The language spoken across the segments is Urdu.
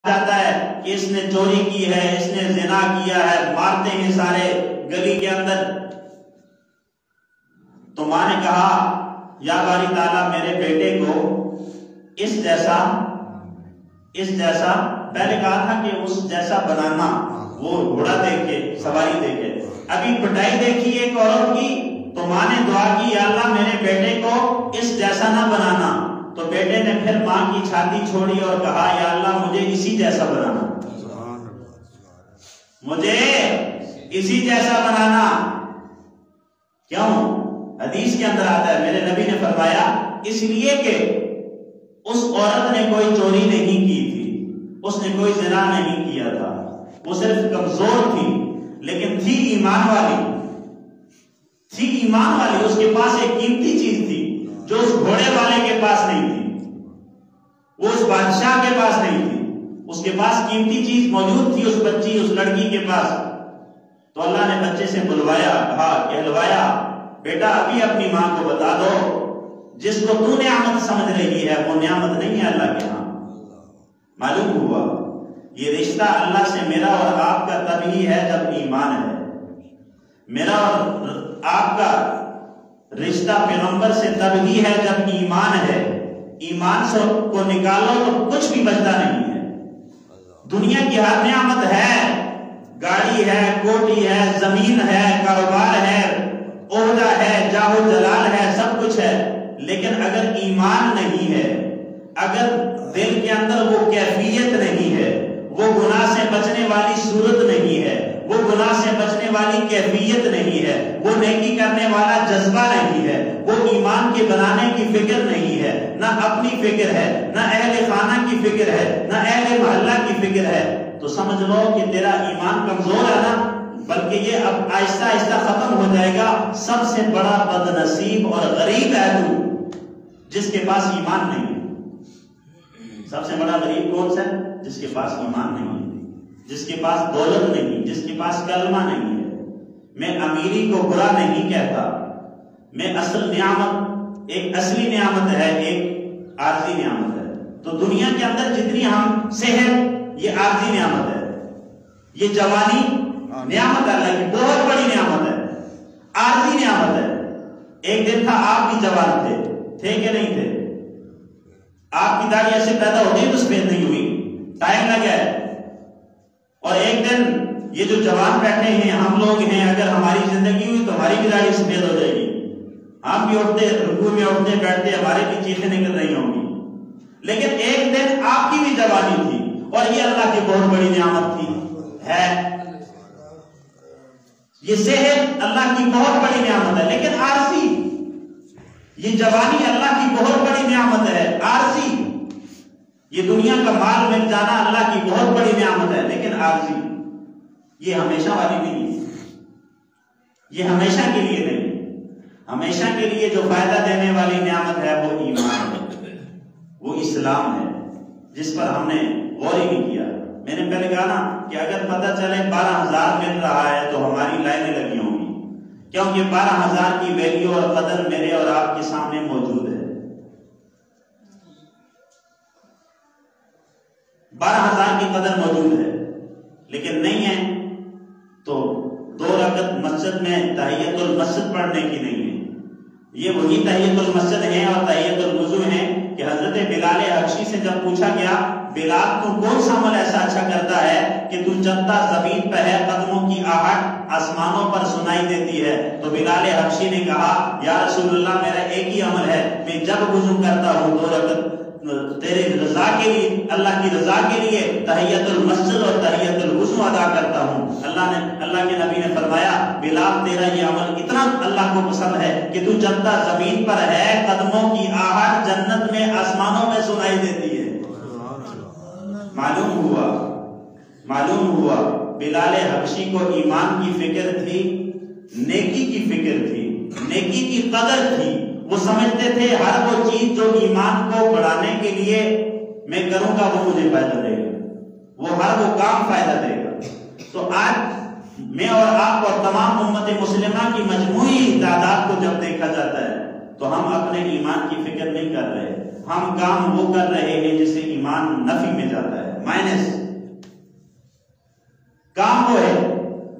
جاتا ہے کہ اس نے چوری کی ہے، اس نے زنا کیا ہے، مارتے ہیں سارے گلی کے اندر. تو ماں نے کہا یا باری تعالیٰ میرے بیٹے کو اس جیسا پہلے کہا تھا کہ اس جیسا بنانا، وہ گھوڑا دیکھے، سواری دیکھے. ابھی پٹائی دیکھی ایک عورت کی تو ماں نے دعا کی یا اللہ میرے بیٹے کو اس جیسا نہ بنانا. تو بیٹے نے پھر ماں کی چھاتی چھوڑی اور کہا یا اللہ مجھے اسی جیسا بنانا، مجھے اسی جیسا بنانا. کیوں؟ حدیث کے اندر آتا ہے میرے نبی نے فرمایا اس لیے کہ اس عورت نے کوئی چوری نہیں کی تھی، اس نے کوئی زنا نہیں کیا تھا، وہ صرف کمزور تھی لیکن تھی ایمان والی. اس کے پاس ایک قیمتی چیز تھی جو اس گھوڑے والے کے پاس نہیں تھی، وہ اس بادشاہ کے پاس نہیں تھی. اس کے پاس قیمتی چیز موجود تھی، اس بچی، اس لڑکی کے پاس. تو اللہ نے بچے سے بلوایا، کہا کہلوایا بیٹا ابھی اپنی ماں کو بتا دو جس کو تو نعمت سمجھ رہی ہے وہ نعمت نہیں ہے اللہ کے ہاں. معلوم ہوا یہ رشتہ اللہ سے میرا اور آپ کا تب ہی ہے جب ایمان ہے. میرا اور آپ کا رشتہ پیغمبر سے تب ہی ہے جب ایمان ہے. ایمان سے کو نکالو تو کچھ بھی بچتا نہیں ہے. دنیا کی ہر نعمت ہے، گاڑی ہے، کوٹھی ہے، زمین ہے، کاروبار ہے، عہدہ ہے، جاہ و جلال ہے، سب کچھ ہے، لیکن اگر ایمان نہیں ہے، اگر دل کے اندر وہ کیفیت نہیں ہے، وہ گناہ سے بچنے والی صورت نہیں ہے، وہ گناہ سے بچنے والی کیفیت نہیں ہے، وہ نیکی کرنے والا جذبہ نہیں ہے، وہ ایمان کے بنانے کی فکر نہیں ہے، نہ اپنی فکر ہے، نہ اہل خانہ کی فکر ہے، نہ اہل محلہ کی فکر ہے، تو سمجھ لو کہ تیرا ایمان کمزور ہے نا، بلکہ یہ اب آہستہ آہستہ ختم ہو جائے گا. سب سے بڑا بد نصیب اور غریب ہے تو جس کے پاس ایمان نہیں ہے. سب سے بڑا غریب کون سا ہے؟ جس کے پاس ایمان نہیں ہے، جس کے پاس دولت نہیں، جس کے پاس کلمہ نہیں ہے. میں امیری کو برا نہیں کہتا، میں اصل نعمت ایک اصلی نعمت ہے، ایک عارضی نعمت ہے. تو دنیا کے اندر جتنی ہم صحت یہ عارضی نعمت ہے، یہ جوانی نعمت اللہ کی بہت بڑی نعمت ہے، عارضی نعمت ہے. ایک دن تھا آپ بھی جوان تھے کہ نہیں تھے؟ آپ کی داڑھی ایسے پیدا ہوتی ہے تو سفید نہیں ہوئی، ٹائم لگا ہے. اور ایک دن یہ جو جوان بیٹھے ہیں ہم لوگ ہیں، اگر ہماری زندگی ہوئی تو ہماری بھی داڑھی سفید ہو جائے گی. ہم بھی اٹھتے رکوع میں اٹھتے بیٹھتے ہمارے بھی چیخیں نکل رہی ہوں گی. لیکن ایک دن آپ کی بھی جوانی تھی اور یہ اللہ کی بہت بڑی نعمت تھی ہے. یہ صحت اللہ کی بہت بڑی نعمت ہے لیکن عارضی. یہ جوانی اللہ کی بہت بڑی نعمت ہے عارضی. یہ دنیا کا مال مل جانا اللہ کی بہت بڑی نعمت ہے لیکن عارضی. یہ ہمیشہ والی نہیں ہے، یہ ہمیشہ کے لیے نہیں. ہمیشہ کے لیے جو فائدہ دینے والی نعمت ہے وہ ایمان ہے، وہ اسلام ہے، جس پر ہم نے غور ہی نہیں کیا. میں نے پہلے کہا نا کہ اگر پتہ چلے 12,000 مل رہا ہے تو ہماری لائنیں لگی ہوں گی، کیونکہ 12,000 کی ویلیو اور قدر میرے اور آپ کے سامنے موجود ہے. 12,000 کی قدر موجود ہے لیکن نہیں ہے تو 2 رکعت مسجد میں تحیۃ المسجد پڑھنے کی نہیں ہے. یہ وہی تحیۃ المسجد ہیں اور تحیۃ الوضو ہیں کہ حضرت بلال حبشی سے جب پوچھا گیا بلال تو کون سا عمل ایسا اچھا کرتا ہے کہ تو چلتا زمین پہ ہے، قدموں کی آہٹ آسمانوں پر سنائی دیتی ہے، تو بلال حبشی نے کہا یا رسول اللہ میرا ایک ہی عمل ہے، میں جب وضو کرتا ہوں 2 رکعت تیرے رضا کے لیے، اللہ کی رضا کے لیے تحیۃ المسجد اور تحیۃ الوضو ادا کرتا ہوں. اللہ کے نبی نے فرمایا بلال تیرا یہ عمل اتنا اللہ کو پسند ہے کہ تو چلتا زمین پر ہے، قدموں کی آہٹ جنت میں آسمانوں میں سنائی دیتی ہے. معلوم ہوا بلال حبشی کو ایمان کی فکر تھی، نیکی کی فکر تھی، نیکی کی قدر تھی. وہ سمجھتے تھے ہر وہ چیز جو ایمان کو بڑھانے کے لیے میں کروں گا وہ مجھے فائدہ دے گا، وہ ہر وہ کام فائدہ دے گا. تو آج میں اور آپ اور تمام امت مسلمہ کی مجموعی تعداد کو جب دیکھا جاتا ہے تو ہم اپنے ایمان کی فکر نہیں کر رہے، ہم کام وہ کر رہے ہیں جس سے ایمان نفی میں جاتا ہے. مائنس. کام وہ ہے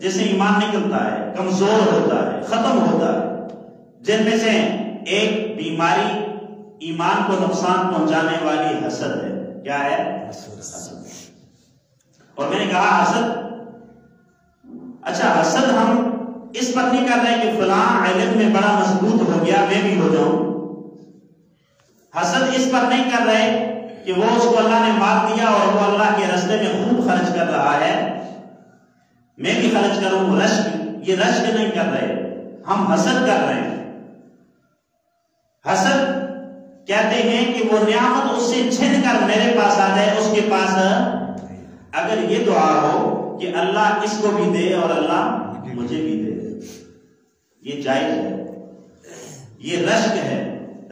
جس سے ایمان نکلتا ہے، کمزور ہوتا ہے، ختم ہوتا ہے. جن میں سے ایک بیماری ایمان کو نقصان پہنچانے والی حسد ہے. کیا ہے؟ حسد. اور میں نے کہا حسد، اچھا حسد ہم اس پر نہیں کر رہے کہ فلاں علم میں بڑا مضبوط ہو گیا میں بھی ہو جاؤں. حسد اس پر نہیں کر رہے کہ وہ اس کو اللہ نے مال دیا اور وہ اللہ کے راستے میں خوب خرچ کر رہا ہے، میں بھی خرچ کروں. رشک، یہ رشک نہیں کر رہے، ہم حسد کر رہے ہیں. حسد کہتے ہیں کہ وہ نعمت اس سے چھن کر میرے پاس آ جائے، اس کے پاس اگر یہ دعا ہو کہ اللہ اس کو بھی دے اور اللہ مجھے بھی دے، یہ جائز ہے. یہ رشک ہے.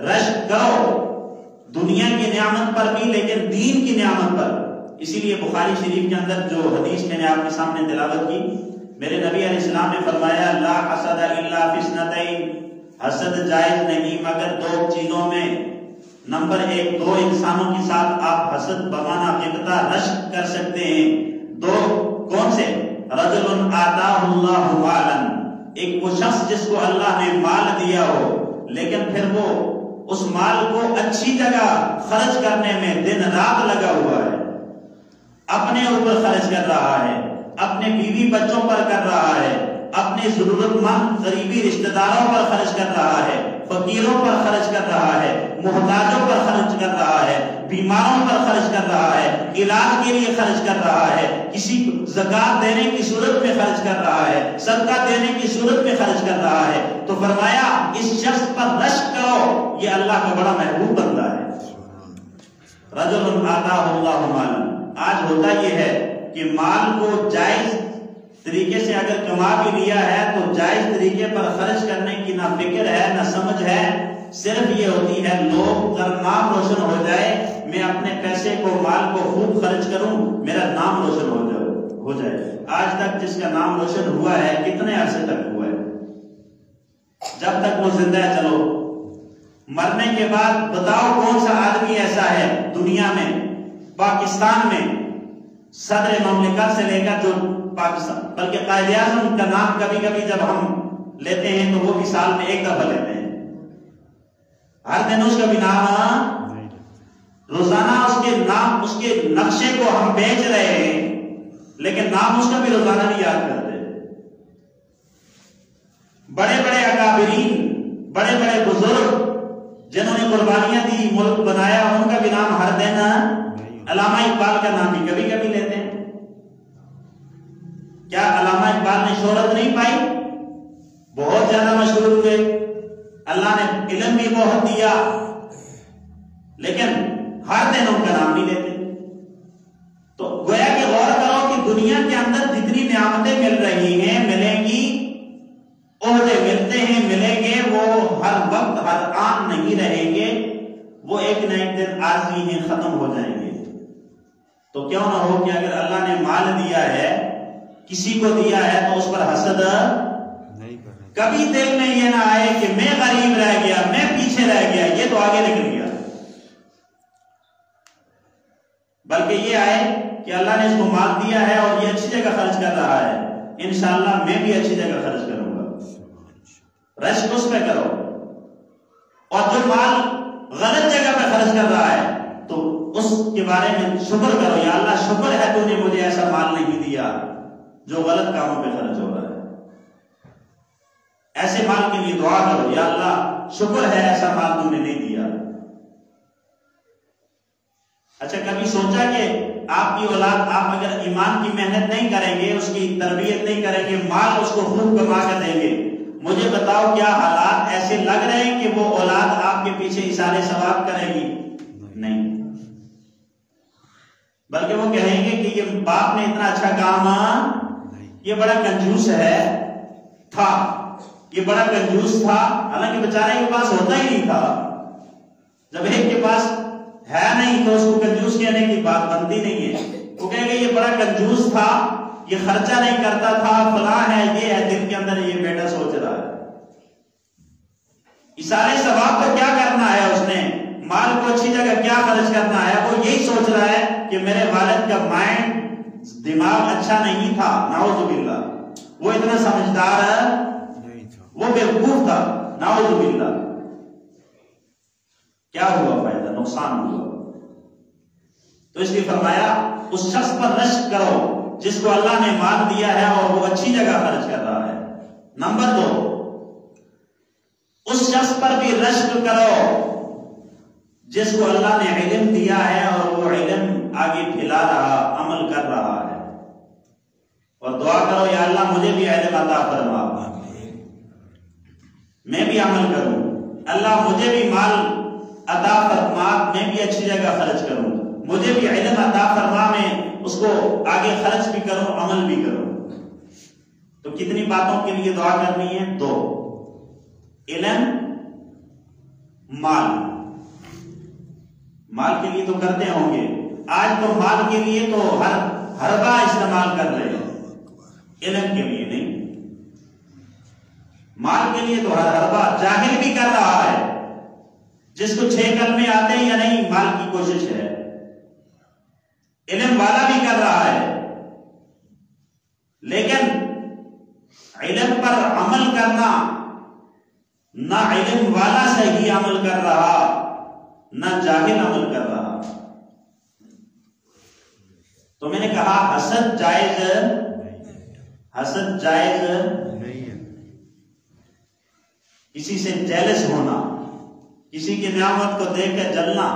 رشک کرو دنیا کی نعمت پر بھی لیکن دین کی نعمت پر. اسی لیے بخاری شریف کے اندر جو حدیث میں نے آپ کے سامنے تلاوت کی، میرے نبی علیہ السلام نے فرمایا لا حسد الا فی اثنتین، حسد جائز نہیں مگر دو چیزوں میں. نمبر ایک، دو انسانوں کے ساتھ آپ حسد بمانا غبطہ رشک کر سکتے ہیں. دو کون سے؟ رجل آتاہ اللہ مالا، ایک وہ شخص جس کو اللہ نے مال دیا ہو لیکن پھر وہ اس مال کو اچھی جگہ خرچ کرنے میں دن رات لگا ہوا ہے، اپنے اوپر خرچ کر رہا ہے، اپنے بیوی بچوں پر کر رہا ہے، اپنے ضرورت مند قریبی رشتہ داروں پر خرچ کر رہا ہے، فقیروں پر خرچ کر رہا ہے، محتاجوں پر خرچ کر رہا ہے، بیماروں پر خرچ کر رہا ہے، علاج کے لیے خرچ کر رہا ہے، کسی زکات دینے کی صورت میں خرچ کر رہا ہے، صدقہ دینے کی صورت میں خرچ کر رہا ہے. تو فرمایا اس شخص پر رشک کرو، یہ اللہ کا بڑا محبوب بندہ ہے. رجل آتاہ اللہ مالا. آج ہوتا یہ ہے کہ مال کو جائز طریقے سے اگر کما بھی لیا ہے تو جائز طریقے پر خرچ کرنے کی نہ فکر ہے نہ سمجھ ہے. صرف یہ ہوتی ہے لوگ کا نام روشن ہو جائے، میں اپنے پیسے کو مال کو خوب خرچ کروں، میرا نام روشن ہو جائے. آج تک جس کا نام روشن ہوا ہے کتنے عرصے تک ہوا ہے؟ جب تک وہ زندہ ہے. چلو مرنے کے بعد بتاؤ کون سا آدمی ایسا ہے دنیا میں، پاکستان میں صدر مملکت سے لے کر جو پاکستان، بلکہ قائد اعظم کا نام کبھی کبھی جب ہم لیتے ہیں تو وہ بھی سال میں ایک دفعہ لیتے ہیں، ہر دن اس کا بھی نام، روزانہ اس کے نام، اس کے نقشے کو ہم بیچ رہے ہیں لیکن نام اس کا بھی روزانہ نہیں یاد کرتے. بڑے بڑے اکابرین، بڑے بڑے بزرگ جنہوں نے قربانیاں دی، ملک بنایا، ان کا بھی نام ہر دن، علامہ اقبال کا نام بھی کبھی کبھی لیتے ہیں. کیا علامہ اقبال نے شہرت نہیں پائی؟ بہت زیادہ مشہور ہوئے، اللہ نے علم بھی بہت دیا، لیکن ہر دن ان کا نام نہیں لیتے. تو گویا کہ غور کرو کہ دنیا کے اندر جتنی نعمتیں مل رہی ہیں، ملیں گی، عہدے ملتے ہیں، ملیں گے، وہ ہر وقت ہر آن نہیں رہیں گے، وہ ایک نہ ایک دن عارضی ہیں، ختم ہو جائیں گے. تو کیوں نہ ہو کہ اگر اللہ نے مال دیا ہے، کسی کو دیا ہے، تو اس پر حسد کبھی دل میں یہ نہ آئے کہ میں غریب رہ گیا، میں پیچھے رہ گیا، یہ تو آگے نکل گیا، بلکہ یہ آئے کہ اللہ نے اس کو مال دیا ہے اور یہ اچھی جگہ خرچ کر رہا ہے، انشاءاللہ میں بھی اچھی جگہ خرچ کروں گا. رشک اس پہ کرو. اور جو مال غلط جگہ پہ خرچ کر رہا ہے تو اس کے بارے میں شکر کرو، یا اللہ شکر ہے تو نے مجھے ایسا مال نہیں دیا جو غلط کاموں پہ خرچ ہو رہا ہے. ایسے مال کے لیے دعا کرو، یا اللہ شکر ہے ایسا مال تم نے نہیں دیا. اچھا کبھی سوچا کہ آپ کی اولاد، آپ اگر ایمان کی محنت نہیں کریں گے، اس کی تربیت نہیں کریں گے، مال اس کو خوب کما کر دیں گے، مجھے بتاؤ کیا حالات ایسے لگ رہے ہیں کہ وہ اولاد آپ کے پیچھے ایثار ثواب کرے گی؟ نہیں، بلکہ وہ کہیں گے کہ یہ باپ نے اتنا اچھا کام، یہ بڑا کنجوس تھا، یہ بڑا کنجوس تھا. حالانکہ بیچارے کے پاس ہوتا ہی نہیں تھا. جب ایک کے پاس ہے نہیں تو اس کو کنجوس کہنے کی بات بنتی نہیں ہے. وہ کہیں گے یہ بڑا کنجوس تھا، یہ خرچہ نہیں کرتا تھا، فلاں ہے، یہ ہے، دل کے اندر یہ بیٹا سوچ رہا ہے. ایثار ثواب کو کیا کرنا ہے، اس نے مال کو اچھی جگہ کیا خرچ کرنا ہے، وہ یہی سوچ رہا ہے کہ میرے والد کا مائنڈ دماغ اچھا نہیں تھا، نعوذ باللہ، وہ اتنا سمجھدار وہ بیوقوف تھا، نعوذ باللہ، کیا ہوا فائدہ؟ نقصان ہوا۔ تو اس لیے فرمایا اس شخص پر رشک کرو جس کو اللہ نے مال دیا ہے اور وہ اچھی جگہ خرچ کر رہا ہے۔ نمبر 2، اس شخص پر بھی رشک کرو جس کو اللہ نے علم دیا ہے اور وہ علم آگے پھیلا رہا، عمل کر رہا ہے، اور دعا کرو یا اللہ مجھے بھی علم عطا فرما، میں بھی عمل کروں، اللہ مجھے بھی مال عطا فرما، میں بھی اچھی جگہ خرچ کروں، مجھے بھی علم عطا فرما، میں اس کو آگے خرچ بھی کروں، عمل بھی کروں۔ تو کتنی باتوں کے لیے دعا کرنی ہے؟ 2، علم، مال۔ مال کے لیے تو کرتے ہوں گے، آج تو مال کے لیے تو ہر حربہ استعمال کر رہے ہیں، علم کے لیے نہیں۔ مال کے لیے تو ہر حربہ، جاہل بھی کر رہا ہے، جس کو 6 کلمے آتے ہیں یا نہیں، مال کی کوشش ہے، علم والا بھی کر رہا ہے، لیکن علم پر عمل کرنا، نہ علم والا صحیح عمل کر رہا، نہ جاہل عمل کر رہا۔ تو میں نے کہا حسد جائز، حسد جائز نہیں ہے۔ کسی سے جیلس ہونا، کسی کی نعمت کو دیکھ کر جلنا،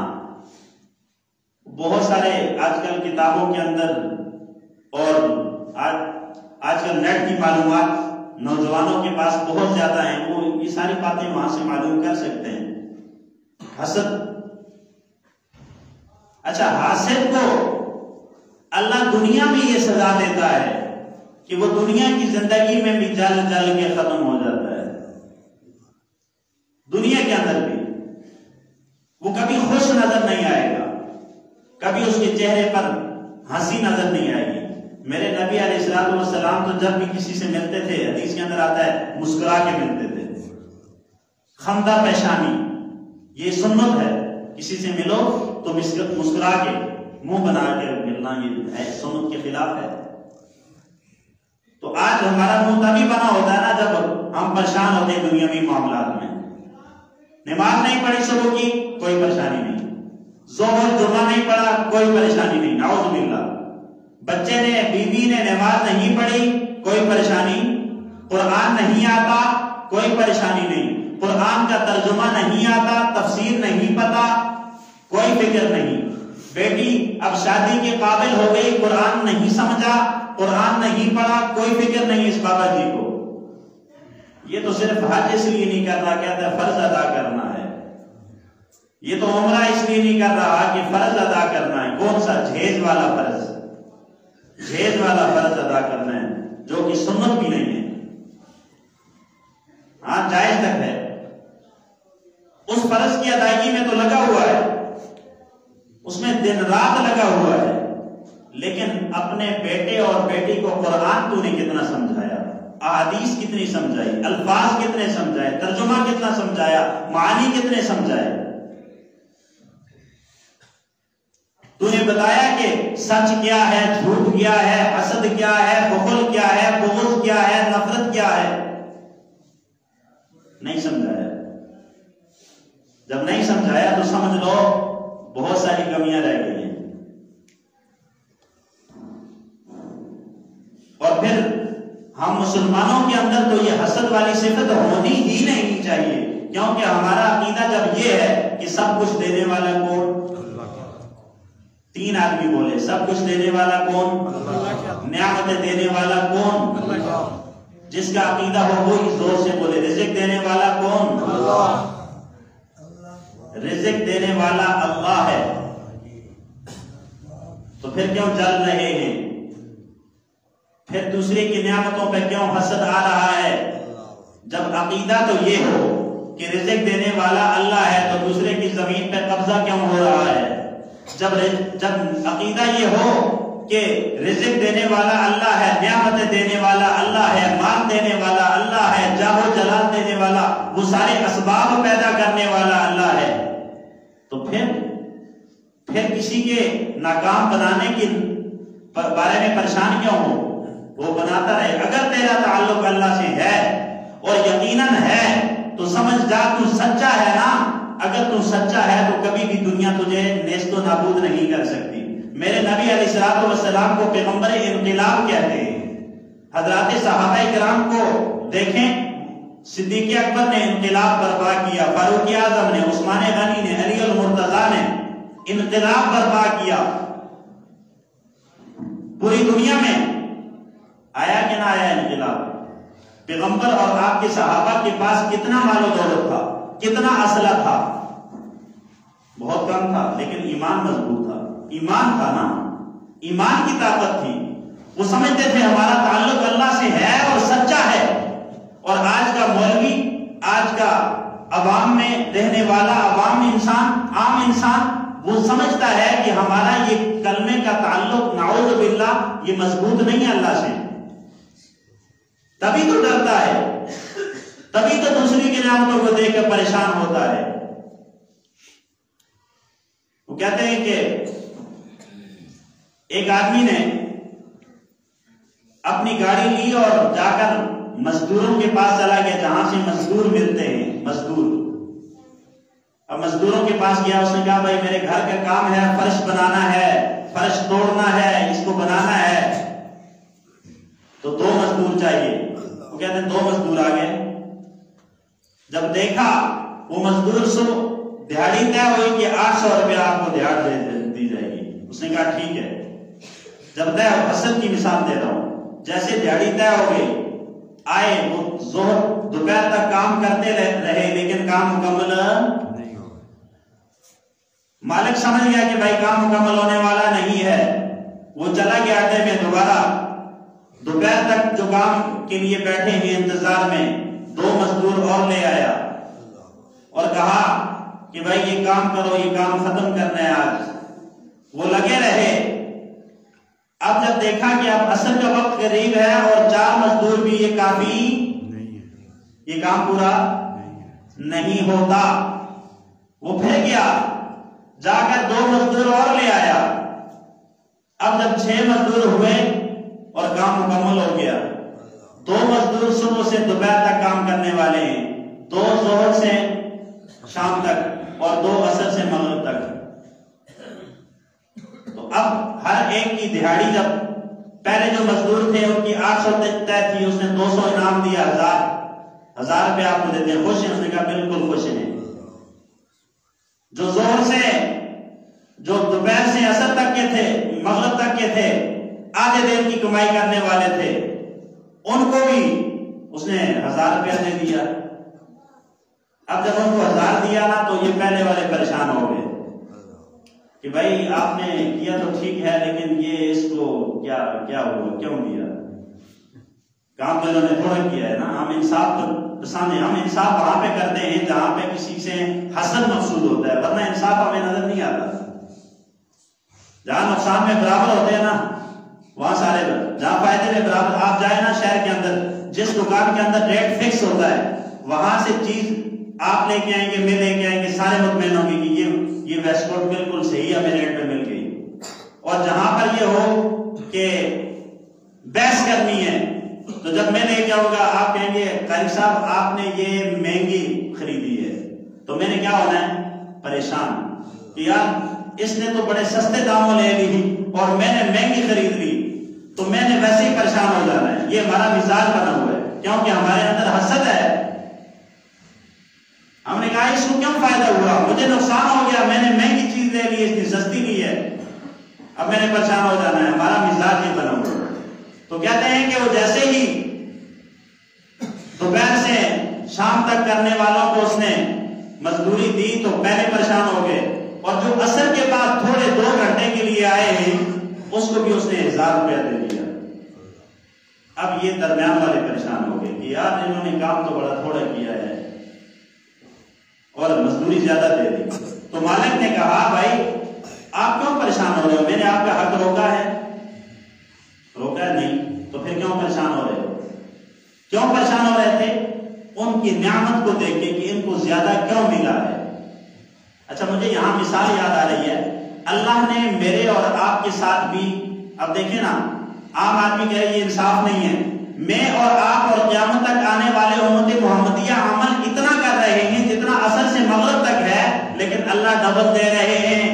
بہت سارے آج کل کتابوں کے اندر اور آج کل نیٹ کی معلومات نوجوانوں کے پاس بہت زیادہ ہیں، وہ یہ ساری باتیں وہاں سے معلوم کر سکتے ہیں۔ حسد، اچھا حاسد کو اللہ دنیا میں یہ سزا دیتا ہے کہ وہ دنیا کی زندگی میں بھی جل جل کے ختم ہو جاتا ہے، دنیا کے اندر بھی وہ کبھی خوش نظر نہیں آئے گا، کبھی اس کے چہرے پر ہنسی نظر نہیں آئے گی۔ میرے نبی علیہ السلام تو جب بھی کسی سے ملتے تھے، حدیث کے اندر آتا ہے مسکرا کے ملتے تھے، خندہ پیشانی، یہ سنت ہے، کسی سے ملو تو مسکرا کے منہ بنا کے ملنا، یہ سنت کے خلاف ہے۔ تو آج ہمارا منہ تبھی بنا ہوتا ہے نا جب ہم پریشان ہوتے ہیں دنیاوی معاملات میں۔ نماز نہیں پڑھی صبح کی، کوئی پریشانی نہیں، ظہر جمعہ نہیں پڑھا، کوئی پریشانی نہیں، نعوذ باللہ، بچے نے، بیوی نے نماز نہیں پڑھی، کوئی پریشانی، قرآن نہیں آتا، کوئی پریشانی نہیں، قرآن کا ترجمہ نہیں آتا، تفسیر نہیں پتا، کوئی فکر نہیں، بیٹی اب شادی کے قابل ہو گئی، قرآن نہیں سمجھا، قرآن نہیں پڑھا، کوئی فکر نہیں اس بابا جی کو، یہ تو صرف حج اس لیے نہیں کر رہا، کہتا ہے فرض ادا کرنا ہے، یہ تو عمرہ اس لیے نہیں کر رہا کہ فرض ادا کرنا ہے، کون سا؟ جھیز والا فرض، جھیز والا فرض ادا کرنا ہے، جو کہ سنت بھی نہیں ہے، ہاں جائز تک ہے، اس فرض کی ادائیگی میں تو لگا ہوا ہے، اس میں دن رات لگا ہوا ہے، لیکن اپنے بیٹے اور بیٹی کو قرآن تو نے کتنا سمجھایا، احادیث کتنی سمجھائی، الفاظ کتنے سمجھائے، ترجمہ کتنا سمجھایا، معانی کتنے سمجھائے، تو نے بتایا کہ سچ کیا ہے، جھوٹ کیا ہے، حسد کیا ہے، بخل کیا ہے، بغض کیا ہے، نفرت کیا ہے، نہیں سمجھایا۔ جب نہیں سمجھایا تو سمجھ لو بہت ساری کمیاں رہ گئی ہیں، اور پھر ہم مسلمانوں کے اندر تو یہ حسد والی صفت ہونی ہی نہیں چاہیے، کیونکہ ہمارا عقیدہ جب یہ ہے کہ سب کچھ دینے والا کون؟ 3 آدمی بولے، سب کچھ دینے والا کون؟ نعمتیں دینے والا کون؟ جس کا عقیدہ ہو وہی زور سے بولے، رزق دینے والا کون؟ رزق دینے والا اللہ ہے، تو پھر کیوں جل رہے ہیں؟ پھر دوسرے کی نعمتوں پہ کیوں حسد آ رہا ہے؟ جب عقیدہ تو یہ ہو کہ رزق دینے والا اللہ ہے تو دوسرے کی زمین پہ قبضہ کیوں ہو رہا ہے؟ جب عقیدہ یہ ہو کہ رزق دینے والا اللہ ہے، نعمتیں دینے والا اللہ ہے، مال دینے والا اللہ ہے، جاہ و جلال دینے والا، وہ سارے اسباب پیدا کرنے والا اللہ ہے، تو پھر پھر کسی کے ناکام بنانے کے بارے میں پریشان کیوں ہو؟ وہ بناتا رہے. اگر تیرا تعلق اللہ سے ہے اور یقیناً ہے تو سمجھ جا تو سچا ہے نا. اگر تو سچا ہے تو کبھی بھی دنیا تجھے نیست و نابود نہیں کر سکتی. میرے نبی علیہ الصلوۃ والسلام کو پیغمبر انقلاب کہتے ہیں. حضرات صحابہ کرام کو دیکھیں، صدیق اکبر نے انقلاب برپا کیا، فاروق اعظم نے، عثمان غنی نے، علی المرتضیٰ نے انقلاب برپا کیا. پوری دنیا میں آیا کہ نہ آیا انقلاب؟ پیغمبر اور آپ کے صحابہ کے پاس کتنا مال و دولت تھا، کتنا اسلحہ تھا؟ بہت کم تھا، لیکن ایمان مضبوط تھا. ایمان تھا نا، ایمان کی طاقت تھی. وہ سمجھتے تھے ہمارا تعلق اللہ سے ہے اور سچا ہے. اور آج کا مولوی، آج کا عوام میں رہنے والا عوام انسان، عام انسان، وہ سمجھتا ہے کہ ہمارا یہ کلمے کا تعلق نعوذ باللہ یہ مضبوط نہیں ہے اللہ سے. تبھی تو ڈرتا ہے، تبھی تو دوسری کی نعمتوں کو دیکھ کر پریشان ہوتا ہے. وہ کہتے ہیں کہ ایک آدمی نے اپنی گاڑی لی اور جا کر مزدوروں کے پاس چلا گیا جہاں سے مزدور ملتے ہیں. اب مزدوروں کے پاس گیا، اس نے کہا بھائی میرے گھر کا کام ہے، فرش بنانا ہے، فرش توڑنا ہے، اس کو بنانا ہے، تو 2 مزدور چاہیے. وہ کہتے ہیں 2 مزدور آ گئے. جب دیکھا وہ مزدور سو دہاڑی طے ہوئی کہ 800 روپیہ آپ کو دہاڑ دی جائے گی. اس نے کہا ٹھیک ہے. جب طے اصل کی مثال دے رہا ہوں، جیسے دہاڑی طے ہو گئی، آئے وہ ظہر دوپہر تک کام کرتے رہے لیکن کام مکمل نہیں ہو. مالک سمجھ گیا کہ بھائی کام مکمل ہونے والا نہیں ہے. وہ چلا گیا اڈے میں دوبارہ دوپہر تک جو کام کے لیے بیٹھے ہیں انتظار میں 2 مزدور اور لے آیا اور کہا کہ بھائی یہ کام کرو، یہ کام ختم کرنا ہے آج. وہ لگے رہے. اب جب دیکھا کہ اب عصر کا وقت قریب ہے اور 4 مزدور بھی یہ کافی نہیں ہے، یہ کام پورا نہیں ہوتا. وہ پھر گیا، جا کر 2 مزدور اور لے آیا. اب جب 6 مزدور ہوئے اور کام مکمل ہو گیا. 2 مزدور صبح سے دوپہر تک کام کرنے والے ہیں، 2 ظہر سے شام تک اور 2 عصر سے مغرب تک. تو اب ہر ایک کی دہاڑی، جب پہلے جو مزدور تھے ان کی 800 طے تھی، اس نے 200 انعام دیا، 1000 روپے آپ کو دیتے ہیں. خوش ہیں؟ اس نے کہا بالکل خوش ہیں. جو ظہر سے، جو دوپہر سے عصر تک کے تھے، مغرب تک کے تھے، آدھے دن کی کمائی کرنے والے تھے، ان کو بھی اس نے 1000 روپیہ دے دیا. اب جب ان کو 1000 دیا نا تو یہ پہلے والے پریشان ہو گئے کہ بھائی آپ نے کیا تو ٹھیک ہے لیکن یہ اس کو کیا ہوا، کیوں دیا؟ کام تو انہوں نے تھوڑا کیا ہے نا. ہم انصاف تو پسند ہے، ہم انصاف وہاں پہ کرتے ہیں جہاں پہ کسی سے حسد مقصود ہوتا ہے، ورنہ انصاف ہمیں نظر نہیں آتا. جہاں نقصان میں برابر ہوتے ہیں نا وہاں سارے، جہاں فائدے میں برابر. آپ جائیں نا شہر کے اندر، جس دکان کے اندر ریٹ فکس ہوتا ہے وہاں سے چیز آپ لے کے آئیں گے، میں لے کے آئیں گے، سارے مطمئن ہوں گے کہ یہ ویسٹ کوٹ بالکل صحیح ہمیں ریٹ پہ مل گئی. اور جہاں پر یہ ہو کہ بحث کرنی ہے تو جب میں لے کے آؤں گا آپ کہیں گے قاری صاحب آپ نے یہ مہنگی خریدی ہے، تو میں نے کیا ہونا ہے؟ پریشان کہ یار اس نے تو بڑے سستے داموں لے لی اور میں نے مہنگی خرید لی، تو میں نے ویسے ہی پریشان ہو جانا ہے. یہ ہمارا مزاج بنا ہوا ہے کیونکہ ہمارے اندر حسد ہے. ہم نے کہا اس کو کیوں فائدہ ہوا، مجھے نقصان ہو گیا، میں نے مہنگی چیز لے لی، اس کی سستی لی ہے، اب میں نے پریشان ہو جانا ہے. ہمارا مزاج یہ بنا ہوا ہے. تو کہتے ہیں کہ وہ جیسے ہی دوپہر سے شام تک کرنے والوں کو اس نے مزدوری دی تو پہلے پریشان ہو گئے، اور جو عصر کے بعد تھوڑے 2 گھنٹے کے لیے آئے ہیں اس کو بھی اس نے 1000 روپیہ دے دیا. اب یہ درمیان والے پریشان ہو گئے کہ یار انہوں نے کام تو بڑا تھوڑا کیا ہے اور مزدوری زیادہ دے دی. تو مالک نے کہا بھائی آپ کیوں پریشان ہو رہے ہو؟ میں نے آپ کا حق روکا ہے؟ روکا ہے نہیں، تو پھر کیوں پریشان ہو رہے ہو؟ کیوں پریشان ہو رہے تھے؟ ان کی نعمت کو دیکھ کے کہ ان کو زیادہ کیوں ملا ہے. اچھا مجھے یہاں مثال یاد آ رہی ہے. اللہ نے میرے اور آپ کے ساتھ بھی، اب دیکھیں نا، عام آدمی کہے یہ انصاف نہیں ہے، میں اور آپ اور قیامت تک آنے والے امت محمدیہ عمل اتنا کر رہے ہیں جتنا اثر سے مغرب تک ہے، لیکن اللہ ڈبل دے رہے ہیں۔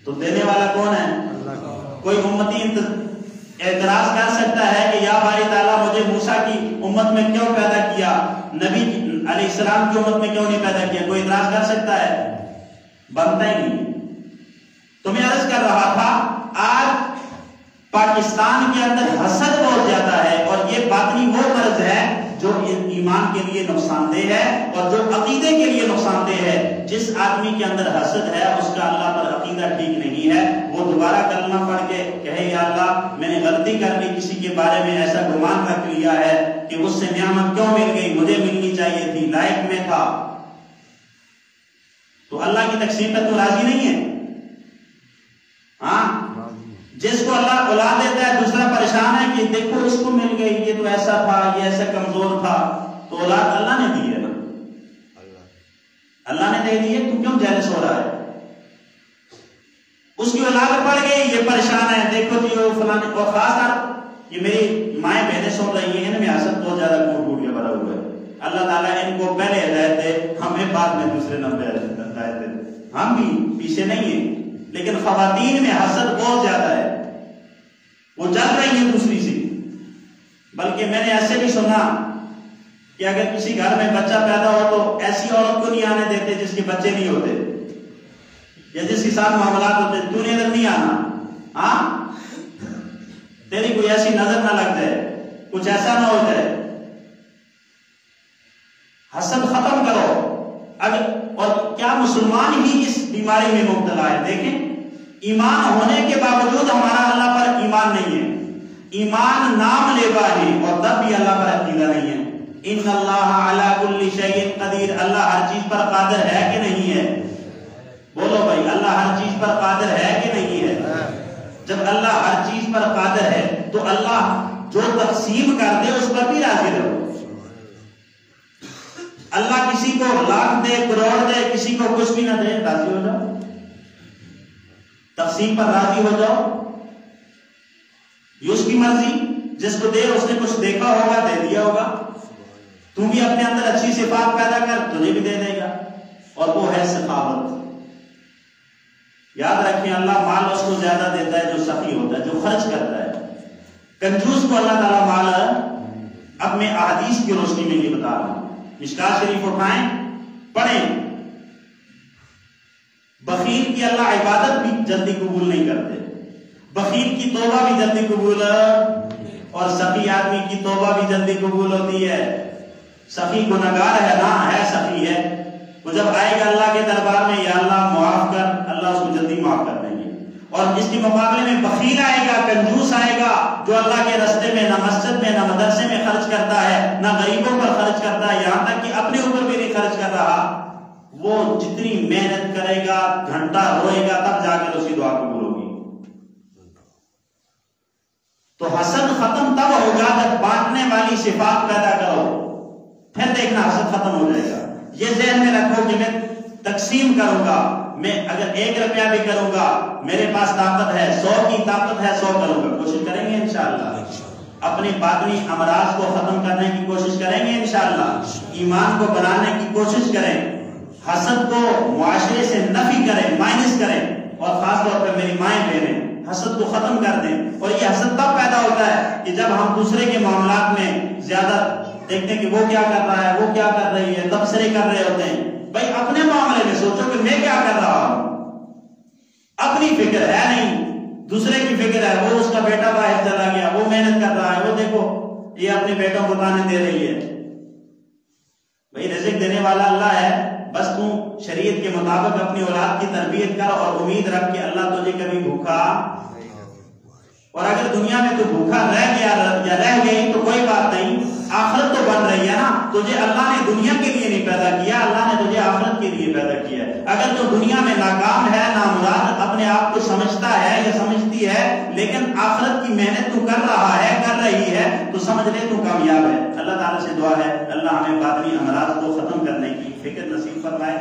تو دینے والا کون ہے؟ کوئی امتی اعتراض کر سکتا ہے کہ یا باری تعالیٰ مجھے موسیٰ کی امت میں کیوں پیدا کیا، نبی علیہ السلام کی امت میں کیوں نہیں پیدا کیا؟ کوئی اعتراض کر سکتا ہے؟ بنتا ہی نہیں۔ تو میں عرض کر رہا تھا، آج پاکستان کے اندر حسد بہت زیادہ ہے، اور یہ باطنی وہ مرض ہے جو ایمان کے لیے نقصان دہ ہے اور جو عقیدے کے لیے نقصان دہ ہے۔ جس آدمی کے اندر حسد ہے اس کا اللہ پر عقیدہ ٹھیک نہیں ہے، وہ دوبارہ کلمہ پڑھ کے کہے یا اللہ میں نے غلطی کر لی، کسی کے بارے میں ایسا گمان رکھ لیا ہے کہ اس سے نعمت کیوں مل گئی، مجھے ملنی چاہیے تھی، لائق میں تھا، تو اللہ کی تقسیم پہ تو راضی نہیں ہے۔ ہاں، جس کو اللہ اولاد دیتا ہے دوسرا پریشان ہے کہ دیکھو اس کو مل گئی، یہ تو ایسا تھا، یہ ایسا کمزور تھا، تو اولاد اللہ نے دی ہے نا، اللہ نے دے دی ہے، تو کیوں جیلس ہو رہا ہے؟ اس کی اولاد پڑ گئی، یہ پریشان ہے، دیکھو جی وہ فلانے، اور خاص طور یہ میری مائیں بہنیں سن رہی ہیں، ان میں حسد بہت زیادہ کوٹ کے بھرا ہوا ہے۔ اللہ تعالیٰ ان کو پہلے ہدایت دے، ہمیں بعد میں دوسرے نمبر ہدایت دے، ہم بھی پیچھے نہیں ہیں، لیکن خواتین میں حسد بہت زیادہ ہے، وہ جل رہی ہے دوسری سے۔ بلکہ میں نے ایسے بھی سنا کہ اگر کسی گھر میں بچہ پیدا ہو تو ایسی عورت کو نہیں آنے دیتے جس کے بچے نہیں ہوتے یا جس کے ساتھ معاملات ہوتے، تو نے ادھر نہیں آنا، ہاں تیری کوئی ایسی نظر نہ لگ جائے، کچھ ایسا نہ ہو جائے۔ حسد ختم کرو۔ اگر اور کیا مسلمان ہی اس بیماری میں مبتلا ہے؟ دیکھیں، ایمان ہونے کے باوجود ہمارا اللہ پر ایمان نہیں ہے، ایمان نام لیوا ہے اور تب بھی اللہ پر عقیدہ نہیں ہے۔ ان اللہ علی کل شیء قدیر، اللہ ہر چیز پر قادر ہے کہ نہیں ہے؟ بولو بھائی، اللہ ہر چیز پر قادر ہے کہ نہیں ہے؟ جب اللہ ہر چیز پر قادر ہے تو اللہ جو تقسیم کر دے اس پر بھی راضی رہو۔ اللہ کسی کو لاکھ دے، کروڑ دے، کسی کو کچھ بھی نہ دے، راضی ہو جاؤ، تقسیم پر راضی ہو جاؤ، یہ اس کی مرضی، جس کو دے اس نے کچھ دیکھا ہوگا، دے دیا ہوگا، تم بھی اپنے اندر اچھی صفات پیدا کر، تجھے بھی دے دے گا، اور وہ ہے سخاوت۔ یاد رکھیں، اللہ مال اس کو زیادہ دیتا ہے جو سخی ہوتا ہے، جو خرچ کرتا ہے۔ کنجوس کو اللہ تعالیٰ مال، اب میں احادیث کی روشنی میں یہ بتا رہا ہوں، مشکات شریف اٹھائیں، پڑھیں۔ بخیل کی اللہ عبادت بھی جلدی قبول نہیں کرتے، بخیل کی توبہ بھی جلدی قبول، اور سخی آدمی کی توبہ بھی جلدی قبول ہوتی ہے۔ سخی گنہگار ہے نا، ہے سخی ہے، وہ جب آئے گا اللہ کے دربار میں، یا اللہ معاف کر، اللہ اس کو جلدی معاف کر دیں گے۔ اور اس کے مقابلے میں بخیل آئے گا، کنجوس آئے گا، جو اللہ کے راستے میں نہ مسجد میں نہ مدرسے میں خرچ کرتا ہے، نہ غریبوں پر خرچ کرتا ہے، یہاں تک کہ اپنے اوپر بھی نہیں خرچ کر رہا، وہ جتنی محنت کرے گا، گھنٹہ روئے گا، تب جا کر اس کی دعا قبول ہوگی۔ تو حسد ختم تب ہوگا جب بانٹنے والی صفات پیدا کرو، پھر دیکھنا حسد ختم ہو جائے گا۔ یہ ذہن میں رکھو کہ میں تقسیم کروں گا، میں اگر 1 روپیہ بھی کروں گا، میرے پاس طاقت ہے، 100 کی طاقت ہے، 100 کروں گا، کوشش کریں گے انشاءاللہ، اپنے باطنی امراض کو ختم کرنے کی کوشش کریں گے انشاءاللہ، ایمان کو بنانے کی کوشش کریں، حسد کو معاشرے سے نفی کریں، مائنس کریں، اور خاص طور پر میری مائیں بہنیں حسد کو ختم کر دیں۔ اور یہ حسد تب پیدا ہوتا ہے کہ جب ہم دوسرے کے معاملات میں زیادہ دیکھتے ہیں کہ وہ کیا کر رہا ہے، وہ کیا کر رہی ہے، تبصرے کر رہے ہوتے ہیں۔ بھائی اپنے معاملے میں سوچو کہ میں کیا کر رہا ہوں، اپنی فکر ہے نہیں، دوسرے کی فکر ہے، وہ اس کا بیٹا باہر چلا گیا، وہ محنت کر رہا ہے، وہ دیکھو یہ اپنے بیٹوں کو تانے دے رہی ہے۔ بھائی رزق دینے والا اللہ ہے، بس تم شریعت کے مطابق اپنی اولاد کی تربیت کر اور امید رکھ کہ اللہ تجھے کبھی بھوکا، اور اگر دنیا میں تو بھوکا رہ گیا یا رہ گئی تو کوئی بات نہیں، آخرت تو بن رہی ہے نا، تجھے اللہ نے دنیا کے لیے نہیں پیدا کیا، اللہ نے تجھے آخرت کے لیے پیدا کیا ہے۔ اگر تو دنیا میں ناکام ہے، نامراد اپنے آپ کو سمجھتا ہے یا سمجھتی ہے، لیکن آخرت کی محنت تو کر رہا ہے، کر رہی ہے، تو سمجھ لے تو کامیاب ہے۔ اللہ تعالیٰ سے دعا ہے اللہ ہمیں باطنی امراض کو ختم کرنے کی فکر نصیب فرمائے۔